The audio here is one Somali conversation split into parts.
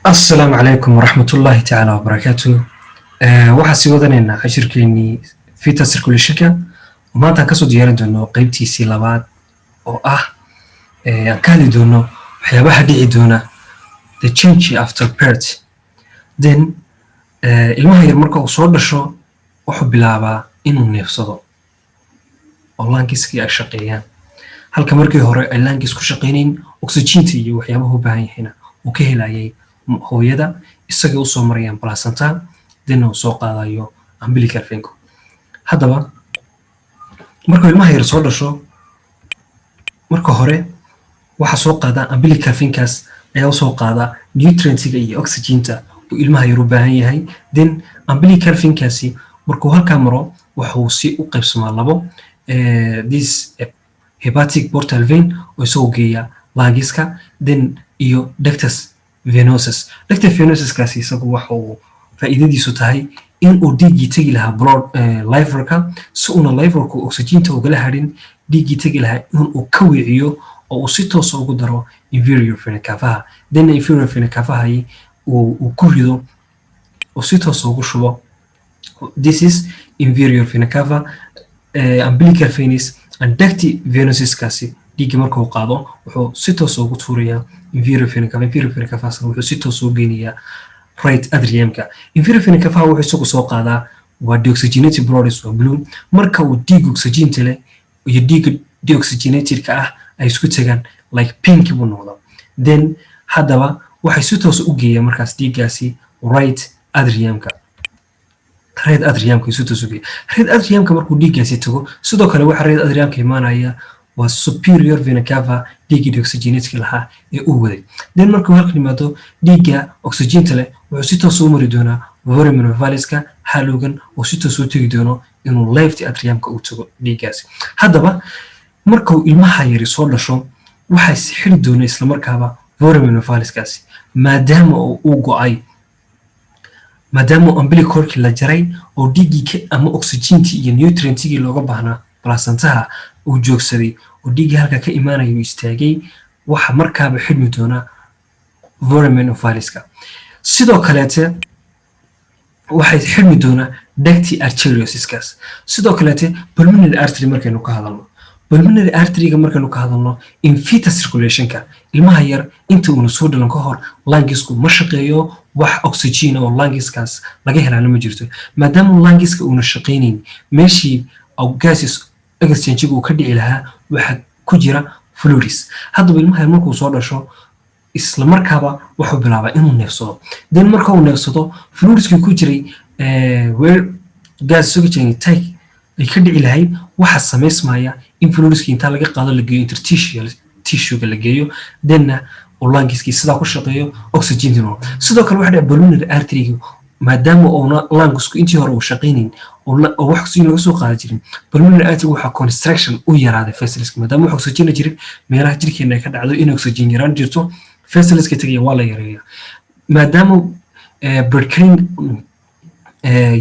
السلام عليكم ورحمة الله تعالى وبركاته. waxaa sii wadanaynaa cashirkeenii Vita Circulationka maanta aan kasoo diyaarin doono qaybtiisii labaad oo ah aan ka hadli doono waxyaabaha dhici doona the change after birth. Then ilmaha yar marka uu soo dhasho wuxuu bilaabaa inuu neefsado oo laankiiskii ay shaqeeyaan halka markii hore ay laankiis ku shaqeynayn oxygen iyo waxyaabaha u baahan yahayna uu ka helayay hooyada isaga u soo marayaan placenta then uu soo qaadayo umbilical vein. Haddaba marka ilmaha yar soo dhasho marka hore waxa soo qaada umbilical veinkaas ayaa soo qaada nutrients-ka iyo oxygen-ta uu ilmaha yar u baahan yahay. Then umbilical veinkaasi markuu halka maro wuxuu si u qaybsamaa labo this hepatic portal vein oo soo geeya lungs-ka then iyo ductus venosus. Ductus venosus kaasi isagu waxa uu faa'iidadiisu tahay in uu dhiigii tagi lahaa blood liverka si una liverku oxygen-ta uga harin dhiigii tagi lahaa in uu ka wiciyo oo uu si toos ugu daro inferior vena cava. Then inferior vena cava uu ku rido oo si toos ugu shubo. This is inferior vena cava, umbilical veins and ductus venosus kaasi dhiigii markuu qaado wuxuu si toos ugu tuurayaa inferior vena cava. Inferior vena cava wuxuu si toos ugu geynayaa right atriumka. Inferior vena cava wuxuu isagu soo qaadaa waa deoxygenated blood waa blue marka uu dhiig oxygen leh iyo dhiig deoxygenated ka ah ay isku tagaan like pink buu noqdaa. Then haddaba waxay si toos u geeyaan markaas dhiigaasi right atriumka. Right atriumka si toos u geeyaa. Right atriumka markuu dhiigaasi tago sidoo kale waxa right atriumka imaanaya waa superior vena cava dhiigii deoxygenated lahaa ee uu waday. Then markuu halkan yimaado dhiiga oxygen leh wuxuu si toos u mari doonaa foramen valiska haloogan oo si toos u tagi doono inuu left atriumka u tago dhiigaasi. Haddaba markuu ilmaha yar soo dhasho waxay xiri doonaa isla markaaba foramen valiskaasi maadaama uu go'ay maadaama umbilical la jaray oo dhiigii ama oxygen iyo nutrients-kii looga baahnaa placentaha uu joogsaday oo dhiigii halka ka imaanayo istaagay waxa markaaba xidmi doona foramen valiska. sidoo kaleete waxay xidmi doona ductus arteriosus. sidoo kaleete pulmonary artery markaynu ka hadalno pulmonary artery-ga markaynu ka hadalno in Vita Circulationka ilmaha yar inta uu soo dhalan ka hor lungs-ku ma shaqeeyo wax oxygen oo lungs-kaas laga helaana ma jirto maadaama lungs-ka uu shaqeynayn meeshii gases exchange-gu ka dhici lahaa waxa ku jira fluids. haddaba ilmaha yar markuu soo dhasho isla markaaba wuxuu bilaabaa inuu neefsado. then marka uu neefsado fluidskii ku jiray where gas oxygen tank ay ka dhici lahayd waxa sameysmaya in fluidskii inta laga qaado la geeyo interstitial tissue-ga la geeyo then lungs-kii sidaa ku shaqeeyo oxygen. sidoo kale waxa dhici pulmonary artery-ga maadaama uu lungs-ku intii hore uu shaqeynayn oo wax oxygen laga soo qaadi jirin pulmonary artery waxa constriction u yaraaday vessels maadaama wax oxygen jirin meelaha jirkeena ka dhacdo in oxygen yaraan jirto vessels-ka tagay waa la yareeyaa maadaama blood carrying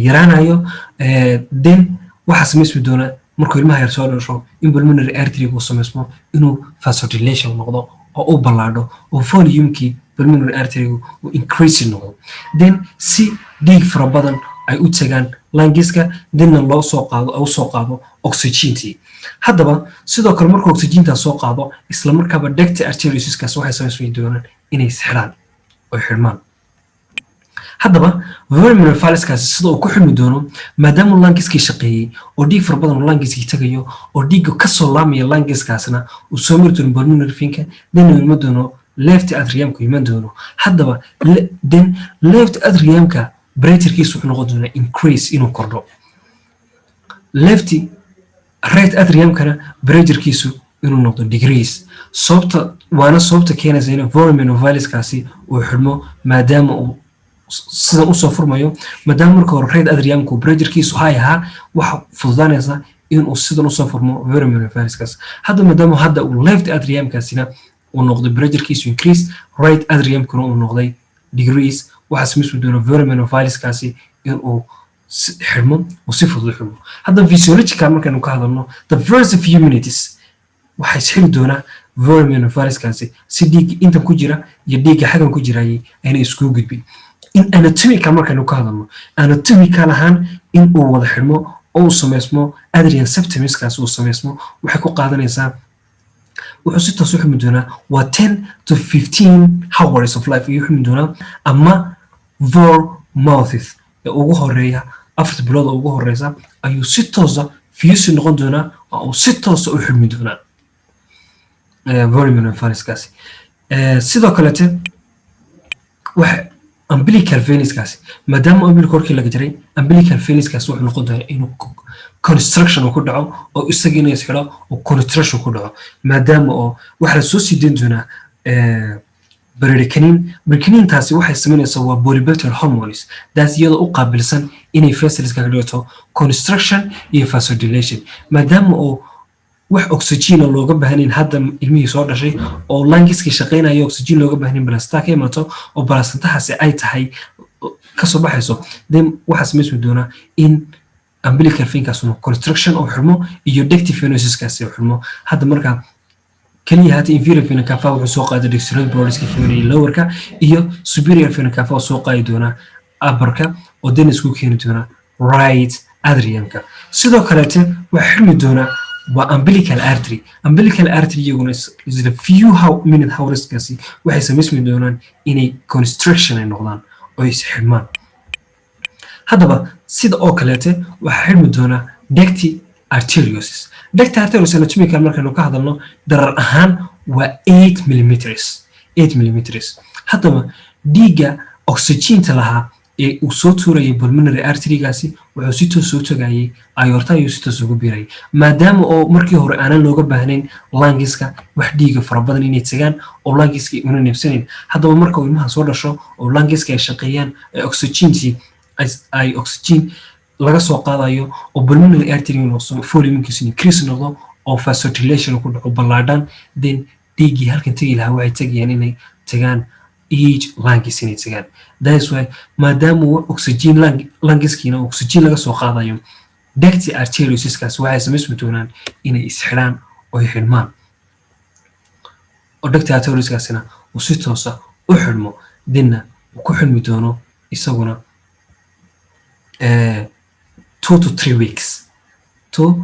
yaraanayo then waxa sameysmi doona markuu ilmaha yar soo dhasho in pulmonary artery-gu sameysmo inuu vasodilation noqdo oo u balaadho oo volume-kii pulmonary artery-gu uu increase noqdo then si dhiig fara badan ay u tagaan lungs-ka then loo soo qaado oxygen-tii. haddaba sidoo kale markuu oxygen-ta soo qaado isla markaaba ductus arteriosus waxay sameysmi doonaan inay xiraan oo xirmaan. haddaba foramen valiskaasi sida uu ku xidmi doono maadaama lungs-kii shaqeeyay oo dhiig fara badan lungs-kii tagayo oo dhiigga ka soo laamaya lungs-kaasna uu soo mari doono pulmonary veinka then uu iman doono left atriumka iman doono. haddaba then left atriumka pressure-kiisu wuxuu noqon doonaa increase inuu kordho right atriumkana pressure-kiisu inuu noqdo decrease. sababta keenaysa in foramen valiskaasi uu xidhmo maadaama uu sidan u soo furmayo maadaama marka hore right atriumku pressure-kiisu high ahaa waxa fududaanaysa inuu sidan u soo furmo foramen valiskaas. hadda maadaama hadda uu left atriumkaasina uu noqday pressure-kiisu increase right atriumkuna uu noqday decrease waxa sameysmi doona foramen valiskaasi inuu xidhmo oo si fudud xidhmo. hadda physiological markaynu ka hadalno the first few minutes waxay xidhi doonaa voraminovirus-kaasi si dhiigga intan ku jira iyo dhiigga xagan ku jirayay ayna iskugu gudbin. in anatomical markaynu ka hadalno anatomical ahaan in uu wada xidhmo oo uu samaysmo adrian septimiskaas uu samaysmo waxay ku qaadanaysaa wuxuu si toos u xumi doonaa waa 10 to 15 hours of life ayuu xumi doonaa ama vormouths ee ugu horeeya 4 bilood oo ugu horeysa ayuu si toosa fuse noqon doonaa oo uu si toosa u xumi doonaa voraminovirus-kaasi. sidoo kaleete waxa umbilical venuskaasi maadaama umbilical korkii laga jaray umbilical venuskaasi wuxuu noqon doonaa inuu construction ku dhaco oo isagiina isxidho oo construction ku dhaco maadaama oo waxa la soo sii deyn doonaa bradykinin-taasi waxay samaynaysaa waa polypeptide hormones daas iyadoo u qaabilsan inay vessels ka dhigato construction iyo vasodilation maadaama oo wax oxygen looga baahnayn hadda ilmihii soo dhashay oo lungiskii shaqeynaya oxygen looga baahnayn balasta ka imato oo balastantahaasi ay tahay ka soo baxayso then waxa samaysmi doonaa in umbilical venkaas construction oo xirmo iyo ductal venosuskaasi xirmo hadda marka kaliya hata inferior vena cava wuxuu soo qaaday dextroid bloodska xiriiraya lowerka iyo superior vena cava soo qaadi doona upperka oo then isku keeni doona right atriumka. sidoo kaleete waxa xirmi doona waa umbilical artery iyaguna is the few minute hourskaasi waxay samaysmi doonaan inay construction ay noqdaan oo is xirmaan. haddaba sida oo kaleete waxa xirmi doona ductal arteriosus. ductal arteriosus anatomical markaynu ka hadalno darar ahaan waa 8 millimeters. haddaba dhiigga oxygenta lahaa ee uu soo tuurayay pulmonary artery-gaasi wuxuu si toos soo tagayay aorta ayuu si toos ugu biiray maadaama oo markii hore aanan looga baahnayn lungiska wax dhiiga fara badan inay tagaan oo lungiska una neefsanayn. haddaba marka uu ilmaha soo dhasho oo lungiska ay shaqeeyaan ay oxygen laga soo qaadayo oo pulmonary artery volume-kiisu increase noqdo oo vasodilation ku dhaco ballaadhan then dhiiggii halkan tegi lahaa waxay tegayaan inay tagaan each lungis inay tagaan. that's why maadaama oxygen lungiskiina oxygen laga soo qaadayo ductal arteriosuskaas waxay samaysmi doonaan inay isxidhaan oo ay xidhmaan oo ductal arteriosuskaasina uu si toosa u xidhmo dinna uu ku xidhmi doono isaguna 2 to 3 weeks uu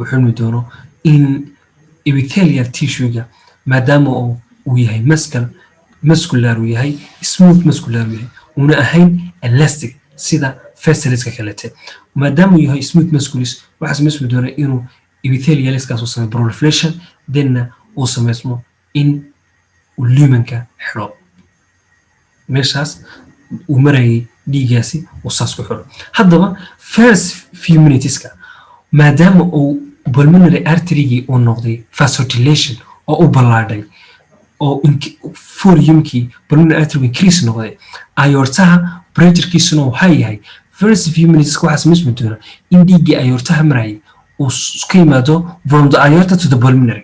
xidhmi doono in epithelial tissue-ga maadaama uu yahay muscular uu yahay smooth muscular uu yahay una ahayn elastic sida vessels-ka kalete maadaama uu yahay smooth musculus waxa samaysmi doona inuu epithelialskaas uu sameeyo proliferation then uu samaysmo in uu lumenka xidho meeshaas uu marayay dhiigaasi uu saas ku xidho. haddaba first few minuteska maadaama uu pulmonary artery-gii uu noqday vasodilation oo u ballaadhay oo volume-kii pulmonary artery increase noqday aortaha pressure-kiisuna waxaa yahay first few minutes waxaa samaysmi doona in dhiiggii aortaha marayay uu ka yimaado from the aorta to the pulmonary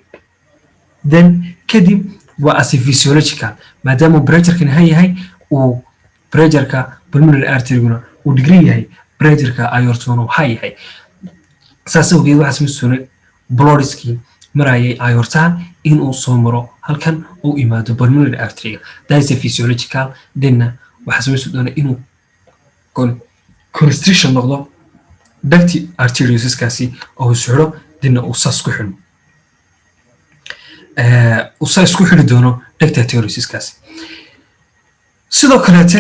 then kadib waa as physiological maadaama pressure-kan ha yahay uu pressure-ka pulmonary artery-guna uu degree yahay pressure-ka aortuna waxaa yahay saas awgeed waxaa samaysmi doona bloodskii marayay aortaha inuu soo maro halkan uu imaado pulmonary artery-ga that is a physiological then waxaa samaysmi doona inuu constriction noqdo ductal arteriosuskaasi oo socdo then uu saas ku xidhmo uu saas ku xidhi doono ductal arteriosuskaasi. sidoo kaleete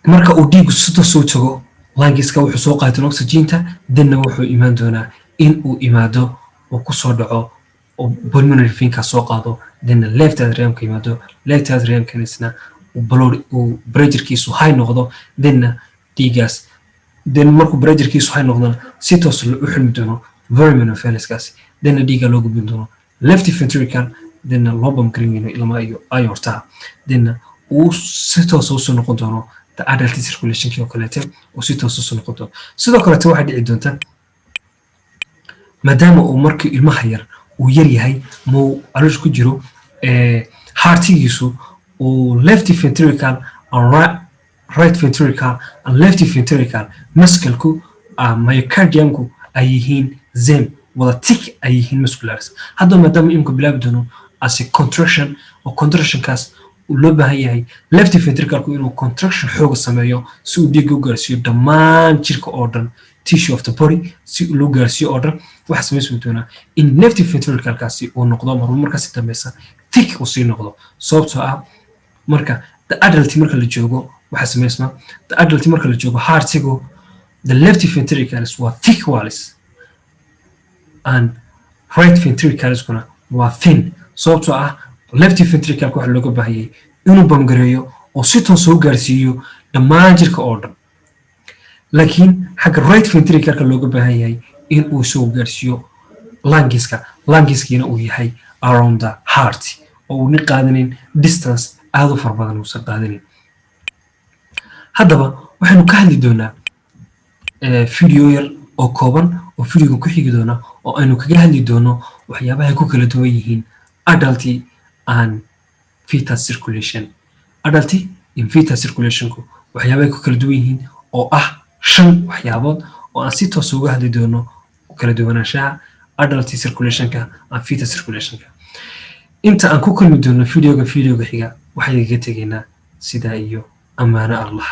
marka uu dhiigu si toos u tago lungiska wuxuu soo qaadan oxygenta then wuxuu imaan doonaa in uu imaado oo ku soo dhaco oo pulmonary venka soo qaado then left atriumka imaado left atriumkanisna uu pressure-kiisu high noqdo then dhiigaas then markuu pressure-kiisu high noqdona si toos u xidhmi doono voraminovirus-kaasi then dhiiga loo gudbin doono left ventricle then loo bamgarin ilma iyo aorta then uu si toos u soo noqon doono the adult circulation-kii oo kaleete uu si toos u soo noqon doono. sidoo kaleete waxay dhici doonta maadaama uu markii ilmaha yar uu yar yahay muu caloosha ku jiro heartigiisu uu left ventricle and right ventricle and left ventricle muscle-ku myocardium-ku ay yihiin same wada tick ay yihiin muscularis hadda maadaama imka bilaabi doono as a contraction oo contractionkaas uu loo baahan yahay left ventricalku inuu contraction xooga sameeyo si uu dhiigga u gaarsiiyo dhammaan jirka oo dhan tissue of the body si loo gaarsiiyo oo dhan waxa samaysan doonaa in left ventricalkaasi uu noqdo markaasi dambeysa thick uu sii noqdo sababtoo ah marka the adult marka la joogo waxa samaysma the adult marka la joogo heartigu the left ventricles waa thick walls and right ventricles kuna waa thin sababtoo ah left ventricle waxa looga baahayay inuu bamgareeyo oo si toos soo gaarsiiyo dhammaan jirka oo dhan laakiin xagga right ventricle looga baahan yahay in uu soo gaarsiiyo lungiskiina uu yahay around the heart oo uu qaadanin distance aad u farbadan uu qaadanin haddaba waxaanu ka hadli doonaa video yar oo kooban oo videoga ku xigi doona oo aynu kaga hadli doono waxyaabaha ku kala duwan yihiin adult and fetal circulation adult in fetal circulationku waxyaabaha ku kala duwan yihiin oo ah 5 waxyaabood oo aan si toos uga hadli doono kala duwanaanshaha adult circulationka and fetal circulationka inta aan ku kulmi doono videoga xiga waxaan iga tegaynaa sidaa iyo amaana Allah